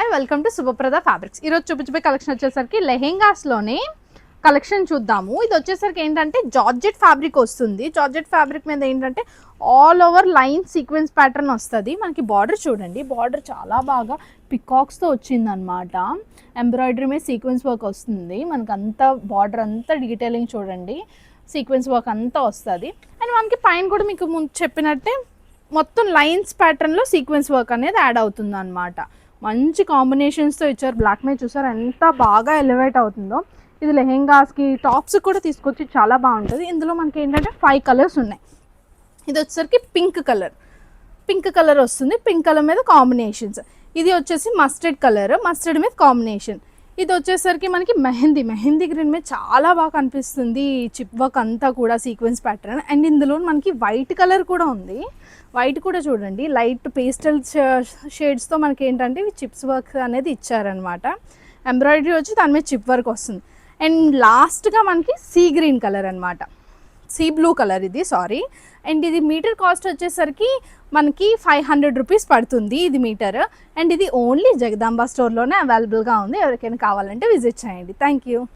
Hi welcome to Subhaprada fabrics. ఈరోజు చూపించబోయే collection వచ్చేసరికి లెహెంగాస్లోనే కలెక్షన్ చూద్దాము. ఇది వచ్చేసరికి ఏంటంటే జార్జెట్ ఫ్యాబ్రిక్ వస్తుంది. జార్జెట్ ఫ్యాబ్రిక్ మీద ఏంటంటే all over line sequence pattern వస్తుంది. మనకి బార్డర్ చూడండి, బార్డర్ చాలా బాగా పికాక్స్తో వచ్చిందనమాట. ఎంబ్రాయిడరీ మీద సీక్వెన్స్ వర్క్ వస్తుంది. మనకి అంతా బార్డర్ అంతా డీటెయిలింగ్ చూడండి, సీక్వెన్స్ వర్క్ అంతా వస్తుంది. అండ్ మనకి పైన కూడా మీకు ముందు చెప్పినట్టే మొత్తం లైన్స్ ప్యాటర్న్లో సీక్వెన్స్ వర్క్ అనేది యాడ్ అవుతుంది అనమాట. మంచి కాంబినేషన్స్తో ఇచ్చారు. బ్లాక్ మీద చూసారు ఎంత బాగా ఎలివేట్ అవుతుందో. ఇది లెహెంగాస్కి టాప్స్ కూడా తీసుకొచ్చి చాలా బాగుంటుంది. ఇందులో మనకి ఏంటంటే 5 కలర్స్ ఉన్నాయి. ఇది వచ్చేసరికి పింక్ కలర్ వస్తుంది. పింక్ కలర్ మీద కాంబినేషన్స్. ఇది వచ్చేసి మస్టర్డ్ కలర్, మస్టర్డ్ మీద కాంబినేషన్. ఇది వచ్చేసరికి మనకి మెహందీ గ్రీన్ మీద చాలా బాగా కనిపిస్తుంది. చిప్ వర్క్ అంతా కూడా సీక్వెన్స్ ప్యాటర్న్. అండ్ ఇందులో మనకి వైట్ కలర్ కూడా ఉంది. వైట్ కూడా చూడండి, లైట్ పేస్టల్ షేడ్స్తో మనకి ఏంటంటే ఇవి చిప్స్ వర్క్ అనేది ఇచ్చారనమాట. ఎంబ్రాయిడరీ వచ్చి దాని మీద చిప్ వర్క్ వస్తుంది. అండ్ లాస్ట్గా మనకి సీ గ్రీన్ కలర్ అనమాట, సీ బ్లూ కలర్ ఇది సారీ. అండ్ ఇది మీటర్ కాస్ట్ వచ్చేసరికి మనకి 500 రూపీస్ పడుతుంది ఇది మీటర్. అండ్ ఇది ఓన్లీ జగదాంబ స్టోర్లోనే అవైలబుల్గా ఉంది. ఎవరికైనా కావాలంటే విజిట్ చేయండి. Thank you.